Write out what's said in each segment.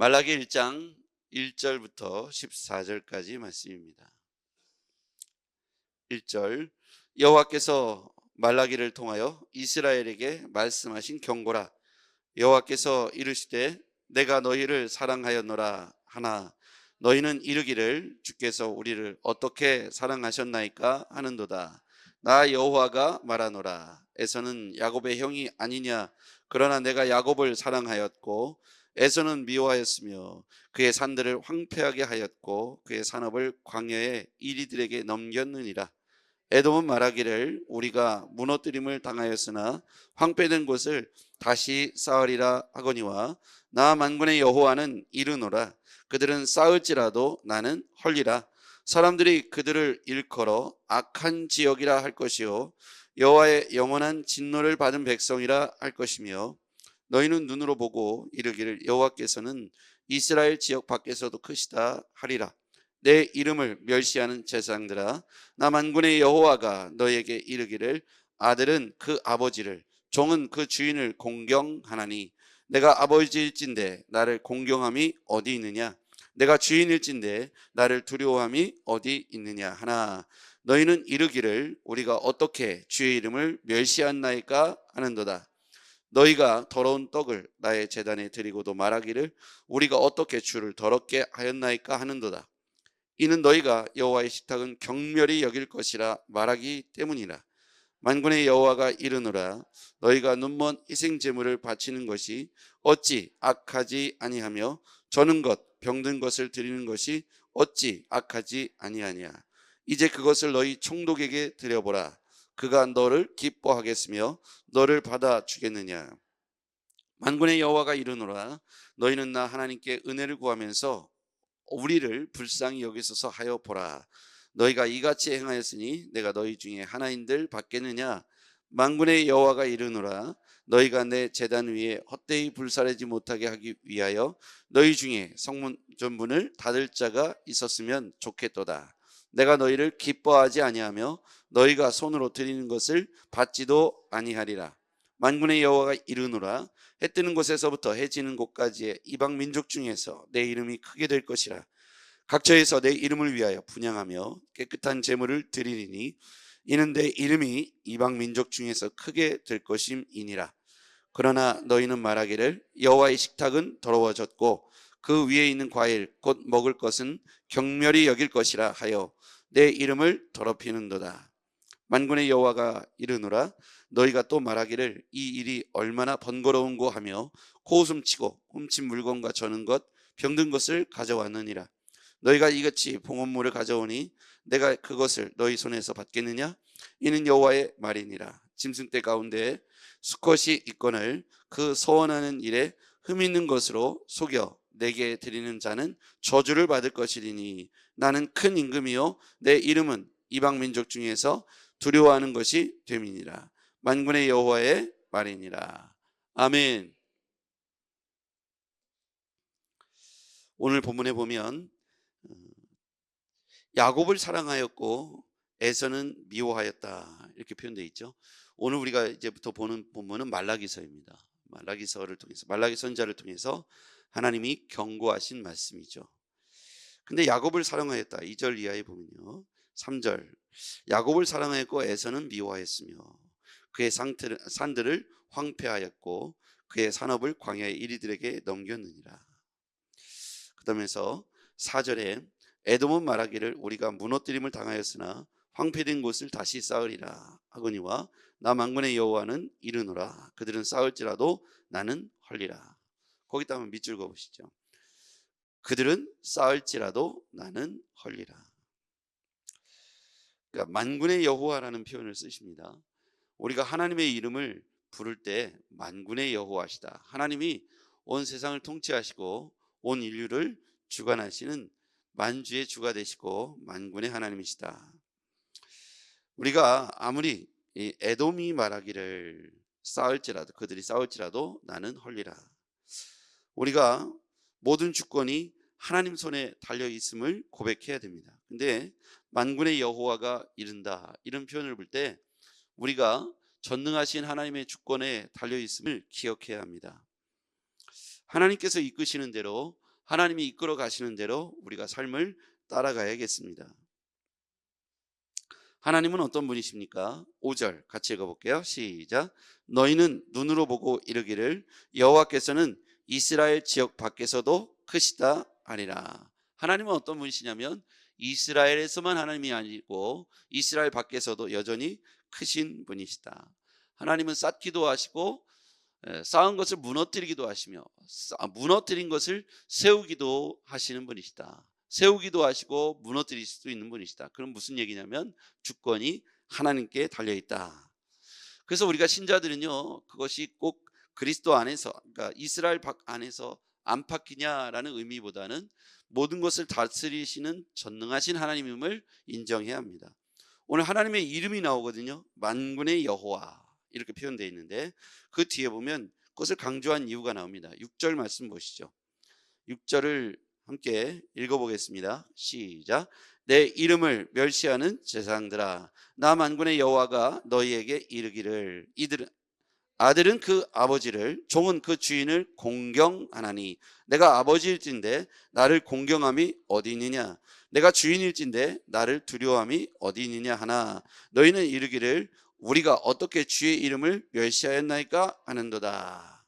말라기 1장 1절부터 14절까지 말씀입니다. 1절 여호와께서 말라기를 통하여 이스라엘에게 말씀하신 경고라. 여호와께서 이르시되 내가 너희를 사랑하였노라 하나 너희는 이르기를 주께서 우리를 어떻게 사랑하셨나이까 하는도다. 나 여호와가 말하노라. 에서는 야곱의 형이 아니냐. 그러나 내가 야곱을 사랑하였고 에서는 미워하였으며 그의 산들을 황폐하게 하였고 그의 산업을 광야의 이리들에게 넘겼느니라. 에돔은 말하기를 우리가 무너뜨림을 당하였으나 황폐된 곳을 다시 쌓으리라 하거니와 나 만군의 여호와는 이르노라. 그들은 쌓을지라도 나는 헐리라. 사람들이 그들을 일컬어 악한 지역이라 할 것이요 여호와의 영원한 진노를 받은 백성이라 할 것이며 너희는 눈으로 보고 이르기를 여호와께서는 이스라엘 지역 밖에서도 크시다 하리라. 내 이름을 멸시하는 제사장들아 나 만군의 여호와가 너에게 이르기를 아들은 그 아버지를 종은 그 주인을 공경하나니 내가 아버지일진데 나를 공경함이 어디 있느냐. 내가 주인일진데 나를 두려워함이 어디 있느냐 하나 너희는 이르기를 우리가 어떻게 주의 이름을 멸시하나이까 하는도다. 너희가 더러운 떡을 나의 제단에 드리고도 말하기를 우리가 어떻게 주를 더럽게 하였나이까 하는도다. 이는 너희가 여호와의 식탁은 경멸히 여길 것이라 말하기 때문이라. 만군의 여호와가 이르노라. 너희가 눈먼 희생 제물을 바치는 것이 어찌 악하지 아니하며 저는 것 병든 것을 드리는 것이 어찌 악하지 아니하냐. 이제 그것을 너희 총독에게 드려보라. 그가 너를 기뻐하겠으며 너를 받아 주겠느냐. 만군의 여호와가 이르노라. 너희는 나 하나님께 은혜를 구하면서 우리를 불쌍히 여기소서 하여 보라. 너희가 이같이 행하였으니 내가 너희 중에 하나인들 받겠느냐. 만군의 여호와가 이르노라. 너희가 내 제단 위에 헛되이 불사르지 못하게 하기 위하여 너희 중에 성문 전문을 닫을 자가 있었으면 좋겠도다. 내가 너희를 기뻐하지 아니하며 너희가 손으로 드리는 것을 받지도 아니하리라. 만군의 여호와가 이르노라. 해 뜨는 곳에서부터 해 지는 곳까지의 이방 민족 중에서 내 이름이 크게 될 것이라. 각처에서 내 이름을 위하여 분향하며 깨끗한 제물을 드리리니 이는 내 이름이 이방 민족 중에서 크게 될 것임이니라. 그러나 너희는 말하기를 여호와의 식탁은 더러워졌고 그 위에 있는 과일 곧 먹을 것은 경멸히 여길 것이라 하여 내 이름을 더럽히는도다. 만군의 여호와가 이르노라. 너희가 또 말하기를 이 일이 얼마나 번거로운고 하며 코웃음치고 훔친 물건과 저는 것 병든 것을 가져왔느니라. 너희가 이같이 봉헌물을 가져오니 내가 그것을 너희 손에서 받겠느냐. 이는 여호와의 말이니라. 짐승떼 가운데 수컷이 있거늘 그 소원하는 일에 흠 있는 것으로 속여 내게 드리는 자는 저주를 받을 것이리니 나는 큰 임금이요 내 이름은 이방 민족 중에서 두려워하는 것이 됨이니라. 만군의 여호와의 말이니라. 아멘. 오늘 본문에 보면 야곱을 사랑하였고 에서는 미워하였다 이렇게 표현되어 있죠. 오늘 우리가 이제부터 보는 본문은 말라기서입니다. 말라기서를 통해서 말라기 선지자를 통해서 하나님이 경고하신 말씀이죠. 근데 야곱을 사랑하였다 2절 이하에 보면요. 3절 야곱을 사랑하였고 에서는 미워하였으며 그의 산들을 황폐하였고 그의 산업을 광야의 이리들에게 넘겼느니라. 그다음에서 4절에 에돔은 말하기를 우리가 무너뜨림을 당하였으나 황폐된 곳을 다시 쌓으리라 하거니와 나 만군의 여호와는 이르노라. 그들은 쌓을지라도 나는 헐리라. 거기다 한번 밑줄 그어보시죠. 그들은 쌓을지라도 나는 헐리라. 그러니까 만군의 여호와라는 표현을 쓰십니다. 우리가 하나님의 이름을 부를 때 만군의 여호와시다. 하나님이 온 세상을 통치하시고 온 인류를 주관하시는 만주의 주가 되시고 만군의 하나님이시다. 우리가 아무리 이 에돔이 말하기를 싸울지라도 그들이 싸울지라도 나는 헐리라. 우리가 모든 주권이 하나님 손에 달려 있음을 고백해야 됩니다. 근데 만군의 여호와가 이른다 이런 표현을 볼 때 우리가 전능하신 하나님의 주권에 달려 있음을 기억해야 합니다. 하나님께서 이끄시는 대로 하나님이 이끌어 가시는 대로 우리가 삶을 따라가야겠습니다. 하나님은 어떤 분이십니까? 5절 같이 읽어볼게요. 시작. 너희는 눈으로 보고 이르기를 여호와께서는 이스라엘 지역 밖에서도 크시다 하리라. 하나님은 어떤 분이시냐면 이스라엘에서만 하나님이 아니고 이스라엘 밖에서도 여전히 크신 분이시다. 하나님은 쌓기도 하시고 쌓은 것을 무너뜨리기도 하시며 무너뜨린 것을 세우기도 하시는 분이시다. 세우기도 하시고 무너뜨릴 수도 있는 분이시다. 그럼 무슨 얘기냐면 주권이 하나님께 달려있다. 그래서 우리가 신자들은요, 그것이 꼭 그리스도 안에서, 그러니까 이스라엘 밖 안에서 안팎이냐라는 의미보다는 모든 것을 다스리시는 전능하신 하나님임을 인정해야 합니다. 오늘 하나님의 이름이 나오거든요. 만군의 여호와 이렇게 표현되어 있는데 그 뒤에 보면 그것을 강조한 이유가 나옵니다. 6절 말씀 보시죠. 6절을 함께 읽어보겠습니다. 시작. 내 이름을 멸시하는 제사장들아, 나 만군의 여호와가 너희에게 이르기를 아들은 그 아버지를, 종은 그 주인을 공경하나니 내가 아버지일진데 나를 공경함이 어디 있느냐? 내가 주인일진데 나를 두려워함이 어디 있느냐 하나 너희는 이르기를 우리가 어떻게 주의 이름을 멸시하였나이까 하는도다.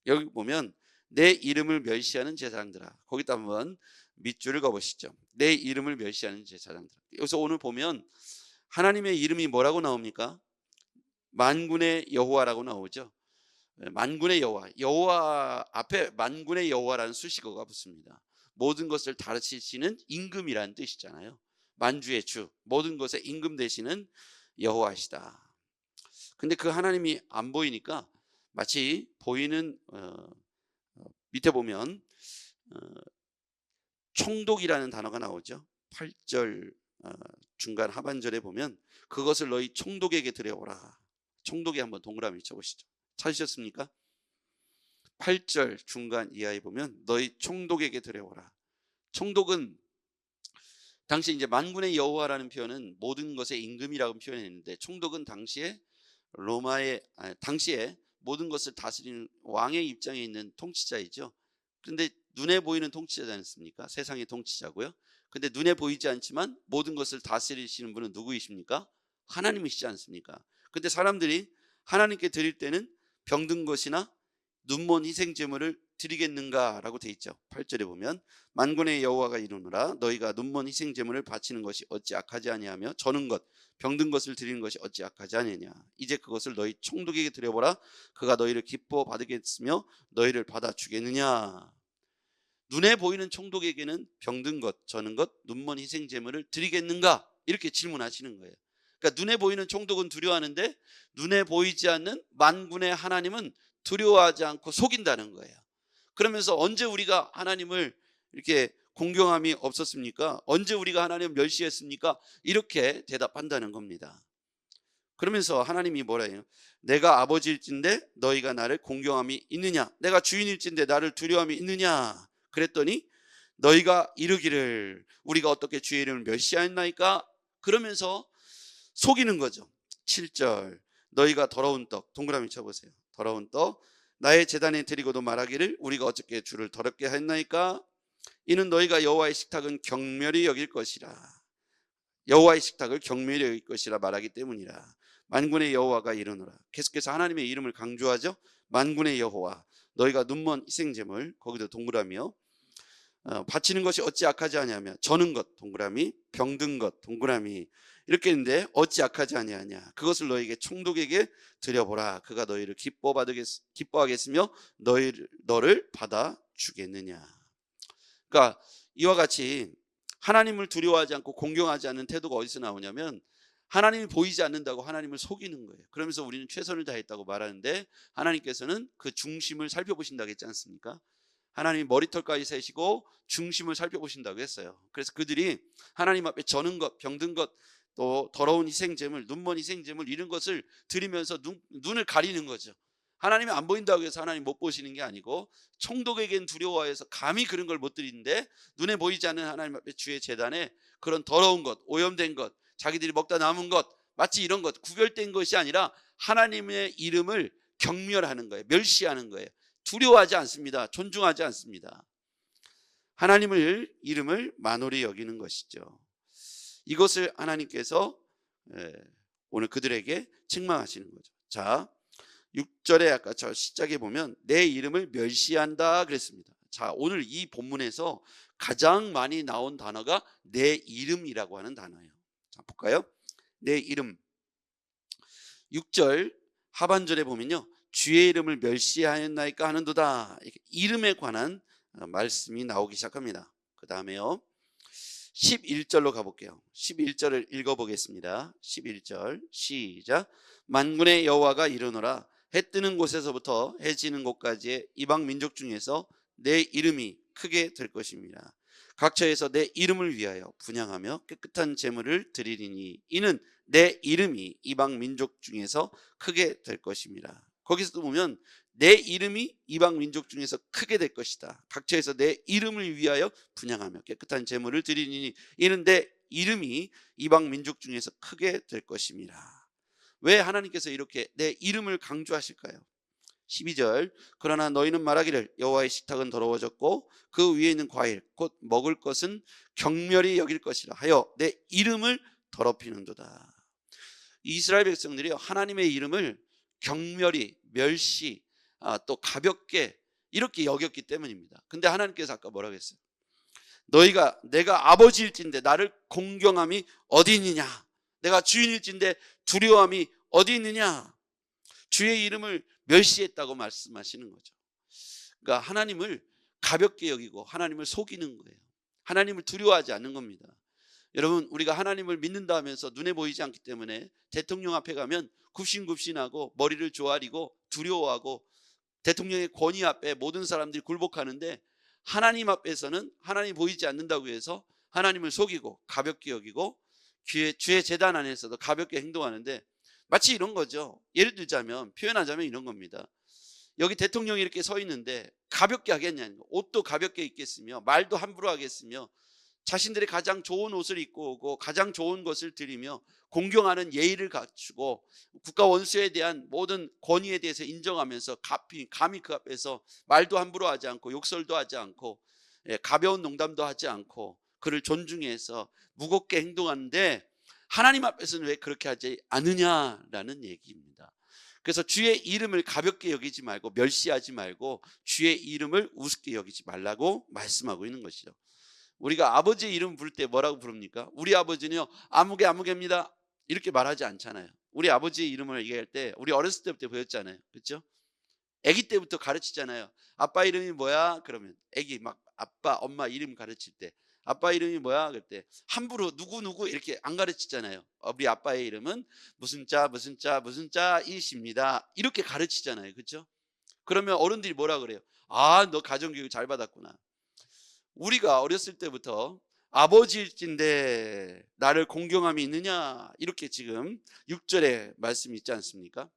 여기 보면 내 이름을 멸시하는 제사장들아, 거기다 한번 밑줄을 그어보시죠. 내 이름을 멸시하는 제사장들아. 여기서 오늘 보면 하나님의 이름이 뭐라고 나옵니까? 만군의 여호와라고 나오죠. 만군의 여호와, 여호와 앞에 만군의 여호와라는 수식어가 붙습니다. 모든 것을 다스리시는 임금이라는 뜻이잖아요. 만주의 주, 모든 것에 임금 되시는 여호와시다. 근데 그 하나님이 안 보이니까 마치 보이는 밑에 보면 총독이라는 단어가 나오죠. 8절 중간 하반절에 보면 그것을 너희 총독에게 드려오라. 총독에 한번 동그라미 쳐보시죠. 찾으셨습니까? 8절 중간 이하에 보면 너희 총독에게 드려오라. 총독은 당시 이제 만군의 여호와라는 표현은 모든 것의 임금이라고 표현했는데 총독은 당시에 당시에 모든 것을 다스리는 왕의 입장에 있는 통치자이죠. 그런데 눈에 보이는 통치자지 않습니까? 세상의 통치자고요. 근데 눈에 보이지 않지만 모든 것을 다스리시는 분은 누구이십니까? 하나님이시지 않습니까? 근데 사람들이 하나님께 드릴 때는 병든 것이나 눈먼 희생 제물을 드리겠는가라고 돼 있죠. 8절에 보면 만군의 여호와가 이르노라 너희가 눈먼 희생 제물을 바치는 것이 어찌 악하지 아니하며 저는 것 병든 것을 드리는 것이 어찌 악하지 아니하냐. 이제 그것을 너희 총독에게 드려보라. 그가 너희를 기뻐 받으겠으며 너희를 받아 주겠느냐. 눈에 보이는 총독에게는 병든 것, 저는 것, 눈먼 희생 제물을 드리겠는가? 이렇게 질문하시는 거예요. 그러니까 눈에 보이는 총독은 두려워하는데 눈에 보이지 않는 만군의 하나님은 두려워하지 않고 속인다는 거예요. 그러면서 언제 우리가 하나님을 이렇게 공경함이 없었습니까? 언제 우리가 하나님을 멸시했습니까? 이렇게 대답한다는 겁니다. 그러면서 하나님이 뭐라 해요? 내가 아버지일진데 너희가 나를 공경함이 있느냐? 내가 주인일진데 나를 두려움이 있느냐? 그랬더니 너희가 이르기를 우리가 어떻게 주의 이름을 멸시하였나이까? 그러면서 속이는 거죠. 7절 너희가 더러운 떡, 동그라미 쳐보세요. 더러운 떡 나의 제단에 드리고도 말하기를 우리가 어떻게 주를 더럽게 했나이까? 이는 너희가 여호와의 식탁은 경멸히 여길 것이라. 여호와의 식탁을 경멸히 여길 것이라 말하기 때문이라. 만군의 여호와가 이르노라. 계속해서 하나님의 이름을 강조하죠. 만군의 여호와 너희가 눈먼 희생제물 거기도 동그라미요. 바치는 것이 어찌 악하지 아니하며 저는 것 동그라미 병든 것 동그라미 이렇게 했는데 어찌 악하지 아니하냐. 그것을 너희에게 총독에게 드려보라. 그가 너희를 기뻐하겠으며 너를 받아 주겠느냐. 그러니까 이와 같이 하나님을 두려워하지 않고 공경하지 않는 태도가 어디서 나오냐면 하나님이 보이지 않는다고 하나님을 속이는 거예요. 그러면서 우리는 최선을 다했다고 말하는데 하나님께서는 그 중심을 살펴보신다고 했지 않습니까? 하나님이 머리털까지 세시고 중심을 살펴보신다고 했어요. 그래서 그들이 하나님 앞에 저는 것, 병든 것, 또 더러운 희생제물, 눈먼 희생제물 이런 것을 드리면서 눈을 가리는 거죠. 하나님이 안 보인다고 해서 하나님 못 보시는 게 아니고 총독에겐 두려워해서 감히 그런 걸 못 드리는데 눈에 보이지 않는 하나님 앞에 주의 제단에 그런 더러운 것, 오염된 것, 자기들이 먹다 남은 것 마치 이런 것 구별된 것이 아니라 하나님의 이름을 경멸하는 거예요. 멸시하는 거예요. 두려워하지 않습니다. 존중하지 않습니다. 하나님을 이름을 만홀히 여기는 것이죠. 이것을 하나님께서 오늘 그들에게 책망하시는 거죠. 자, 6절에 아까 저 시작에 보면 내 이름을 멸시한다 그랬습니다. 자, 오늘 이 본문에서 가장 많이 나온 단어가 내 이름이라고 하는 단어예요. 자, 볼까요? 내 이름. 6절 하반절에 보면요, 주의 이름을 멸시하였나이까 하는도다. 이름에 관한 말씀이 나오기 시작합니다. 그 다음에요, 11절로 가볼게요. 11절을 읽어보겠습니다. 11절 시작. 만군의 여호와가 이르노라. 해 뜨는 곳에서부터 해 지는 곳까지의 이방 민족 중에서 내 이름이 크게 될 것입니다. 각처에서 내 이름을 위하여 분향하며 깨끗한 제물을 드리리니 이는 내 이름이 이방 민족 중에서 크게 될 것입니다. 거기서도 보면 내 이름이 이방 민족 중에서 크게 될 것이다. 각처에서 내 이름을 위하여 분향하며 깨끗한 제물을 드리니 이는 내 이름이 이방 민족 중에서 크게 될 것입니다. 왜 하나님께서 이렇게 내 이름을 강조하실까요? 12절 그러나 너희는 말하기를 여호와의 식탁은 더러워졌고 그 위에 있는 과일 곧 먹을 것은 경멸히 여길 것이라 하여 내 이름을 더럽히는도다. 이스라엘 백성들이 하나님의 이름을 경멸히 멸시 또 가볍게 이렇게 여겼기 때문입니다. 근데 하나님께서 아까 뭐라고 했어요? 내가 아버지일진데 나를 공경함이 어디 있느냐? 내가 주인일진데 두려움이 어디 있느냐? 주의 이름을 멸시했다고 말씀하시는 거죠. 그러니까 하나님을 가볍게 여기고 하나님을 속이는 거예요. 하나님을 두려워하지 않는 겁니다. 여러분, 우리가 하나님을 믿는다 하면서 눈에 보이지 않기 때문에 대통령 앞에 가면 굽신굽신하고 머리를 조아리고 두려워하고 대통령의 권위 앞에 모든 사람들이 굴복하는데, 하나님 앞에서는 하나님이 보이지 않는다고 해서 하나님을 속이고 가볍게 여기고 주의 제단 안에서도 가볍게 행동하는데, 마치 이런 거죠. 예를 들자면, 표현하자면 이런 겁니다. 여기 대통령이 이렇게 서 있는데 가볍게 하겠냐는 거. 옷도 가볍게 입겠으며 말도 함부로 하겠으며 자신들이 가장 좋은 옷을 입고 오고 가장 좋은 것을 드리며 공경하는 예의를 갖추고 국가 원수에 대한 모든 권위에 대해서 인정하면서 감히 그 앞에서 말도 함부로 하지 않고 욕설도 하지 않고 가벼운 농담도 하지 않고 그를 존중해서 무겁게 행동하는데, 하나님 앞에서는 왜 그렇게 하지 않느냐라는 얘기입니다. 그래서 주의 이름을 가볍게 여기지 말고 멸시하지 말고 주의 이름을 우습게 여기지 말라고 말씀하고 있는 것이죠. 우리가 아버지의 이름 부를 때 뭐라고 부릅니까? 우리 아버지는요, 아무개입니다 이렇게 말하지 않잖아요. 우리 아버지의 이름을 얘기할 때 우리 어렸을 때부터 배웠잖아요. 그렇죠? 아기 때부터 가르치잖아요. 아빠 이름이 뭐야? 그러면 아기 막 아빠 엄마 이름 가르칠 때 아빠 이름이 뭐야? 그때 함부로 누구 이렇게 안 가르치잖아요. 우리 아빠의 이름은 무슨 자이십니다 이렇게 가르치잖아요. 그렇죠? 그러면 어른들이 뭐라 그래요? 아, 너 가정교육 잘 받았구나. 우리가 어렸을 때부터 아버지일진데 나를 공경함이 있느냐, 이렇게 지금 6절에 말씀이 있지 않습니까?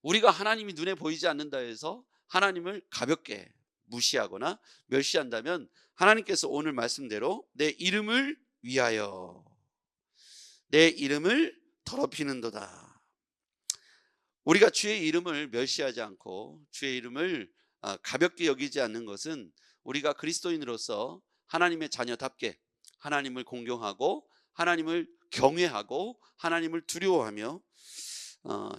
우리가 하나님이 눈에 보이지 않는다 해서 하나님을 가볍게 무시하거나 멸시한다면 하나님께서 오늘 말씀대로 내 이름을 위하여 내 이름을 더럽히는도다. 우리가 주의 이름을 멸시하지 않고 주의 이름을 가볍게 여기지 않는 것은 우리가 그리스도인으로서 하나님의 자녀답게 하나님을 공경하고 하나님을 경외하고 하나님을 두려워하며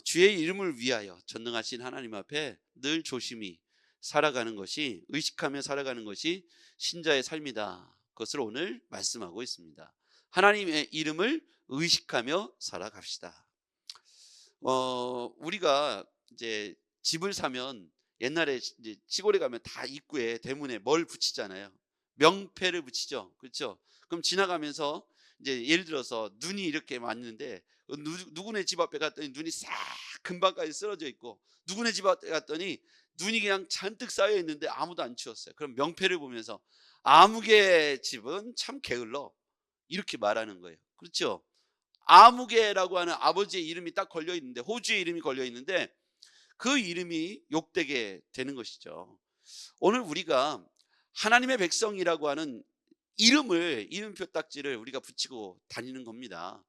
주의 이름을 위하여 전능하신 하나님 앞에 늘 조심히 살아가는 것이, 의식하며 살아가는 것이 신자의 삶이다. 그것을 오늘 말씀하고 있습니다. 하나님의 이름을 의식하며 살아갑시다. 우리가 이제 집을 사면 옛날에 이제 시골에 가면 다 입구에 대문에 뭘 붙이잖아요. 명패를 붙이죠. 그렇죠? 그럼 지나가면서 이제 예를 들어서 눈이 이렇게 왔는데 누구네 집 앞에 갔더니 눈이 싹 금방까지 쓰러져 있고 누구네 집 앞에 갔더니 눈이 그냥 잔뜩 쌓여 있는데 아무도 안 치웠어요. 그럼 명패를 보면서 아무개 집은 참 게을러, 이렇게 말하는 거예요. 그렇죠? 아무개라고 하는 아버지의 이름이 딱 걸려 있는데, 호주의 이름이 걸려 있는데 그 이름이 욕되게 되는 것이죠. 오늘 우리가 하나님의 백성이라고 하는 이름을, 이름표 딱지를 우리가 붙이고 다니는 겁니다.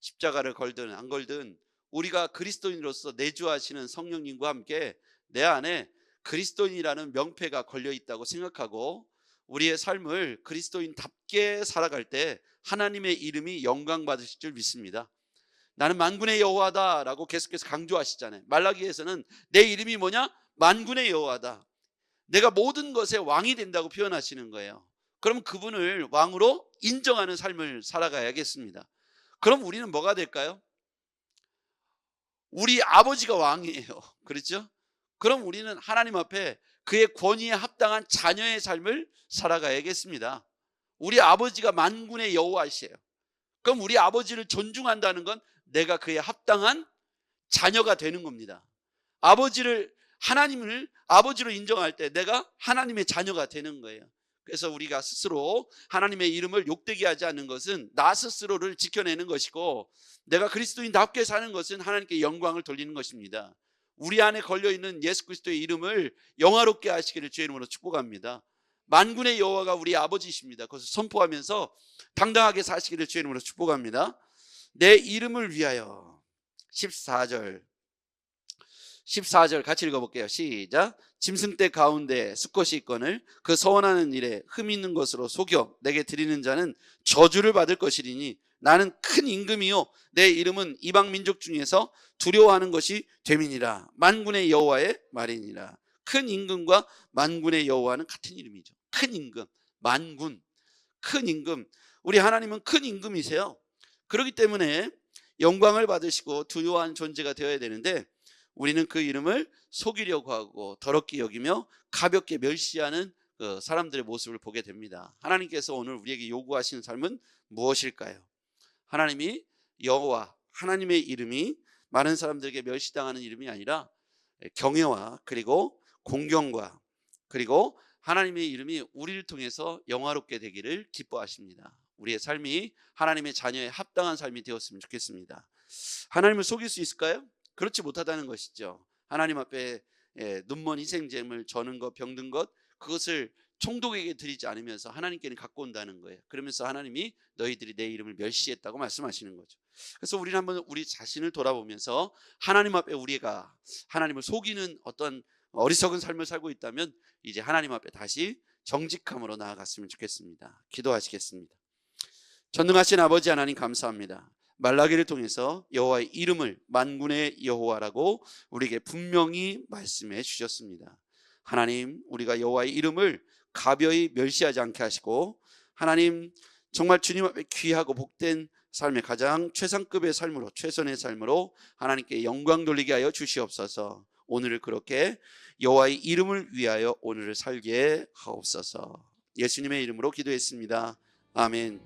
십자가를 걸든 안 걸든 우리가 그리스도인으로서 내주하시는 성령님과 함께 내 안에 그리스도인이라는 명패가 걸려 있다고 생각하고 우리의 삶을 그리스도인답게 살아갈 때 하나님의 이름이 영광 받으실 줄 믿습니다. 나는 만군의 여호와다라고 계속해서 강조하시잖아요. 말라기에서는 내 이름이 뭐냐? 만군의 여호와다. 내가 모든 것의 왕이 된다고 표현하시는 거예요. 그럼 그분을 왕으로 인정하는 삶을 살아가야겠습니다. 그럼 우리는 뭐가 될까요? 우리 아버지가 왕이에요. 그렇죠? 그럼 우리는 하나님 앞에 그의 권위에 합당한 자녀의 삶을 살아가야겠습니다. 우리 아버지가 만군의 여호와이세요. 그럼 우리 아버지를 존중한다는 건 내가 그에 합당한 자녀가 되는 겁니다. 하나님을 아버지로 인정할 때 내가 하나님의 자녀가 되는 거예요. 그래서 우리가 스스로 하나님의 이름을 욕되게 하지 않는 것은 나 스스로를 지켜내는 것이고, 내가 그리스도인답게 사는 것은 하나님께 영광을 돌리는 것입니다. 우리 안에 걸려있는 예수 그리스도의 이름을 영화롭게 하시기를 주의 이름으로 축복합니다. 만군의 여호와가 우리 아버지이십니다. 그것을 선포하면서 당당하게 사시기를 주의 이름으로 축복합니다. 내 이름을 위하여. 14절 같이 읽어볼게요. 시작. 짐승떼 가운데 수컷이 있거늘 그 서원하는 일에 흠 있는 것으로 속여 내게 드리는 자는 저주를 받을 것이리니 나는 큰 임금이요 내 이름은 이방 민족 중에서 두려워하는 것이 됨이니라. 만군의 여호와의 말이니라. 큰 임금과 만군의 여호와는 같은 이름이죠. 큰 임금, 만군, 큰 임금. 우리 하나님은 큰 임금이세요. 그렇기 때문에 영광을 받으시고 두려워하는 존재가 되어야 되는데, 우리는 그 이름을 속이려고 하고 더럽게 여기며 가볍게 멸시하는 사람들의 모습을 보게 됩니다. 하나님께서 오늘 우리에게 요구하시는 삶은 무엇일까요? 하나님이 여호와, 하나님의 이름이 많은 사람들에게 멸시당하는 이름이 아니라 경외와 그리고 공경과 그리고 하나님의 이름이 우리를 통해서 영화롭게 되기를 기뻐하십니다. 우리의 삶이 하나님의 자녀에 합당한 삶이 되었으면 좋겠습니다. 하나님을 속일 수 있을까요? 그렇지 못하다는 것이죠. 하나님 앞에 눈먼 희생제물, 저는 것, 병든 것, 그것을 총독에게 드리지 않으면서 하나님께는 갖고 온다는 거예요. 그러면서 하나님이 너희들이 내 이름을 멸시했다고 말씀하시는 거죠. 그래서 우리는 한번 우리 자신을 돌아보면서 하나님 앞에 우리가 하나님을 속이는 어떤 어리석은 삶을 살고 있다면 이제 하나님 앞에 다시 정직함으로 나아갔으면 좋겠습니다. 기도하시겠습니다. 전능하신 아버지 하나님, 감사합니다. 말라기를 통해서 여호와의 이름을 만군의 여호와라고 우리에게 분명히 말씀해 주셨습니다. 하나님, 우리가 여호와의 이름을 가벼이 멸시하지 않게 하시고, 하나님 정말 주님 앞에 귀하고 복된 삶의 가장 최상급의 삶으로, 최선의 삶으로 하나님께 영광 돌리게 하여 주시옵소서. 오늘을 그렇게 여호와의 이름을 위하여 오늘을 살게 하옵소서. 예수님의 이름으로 기도했습니다. 아멘.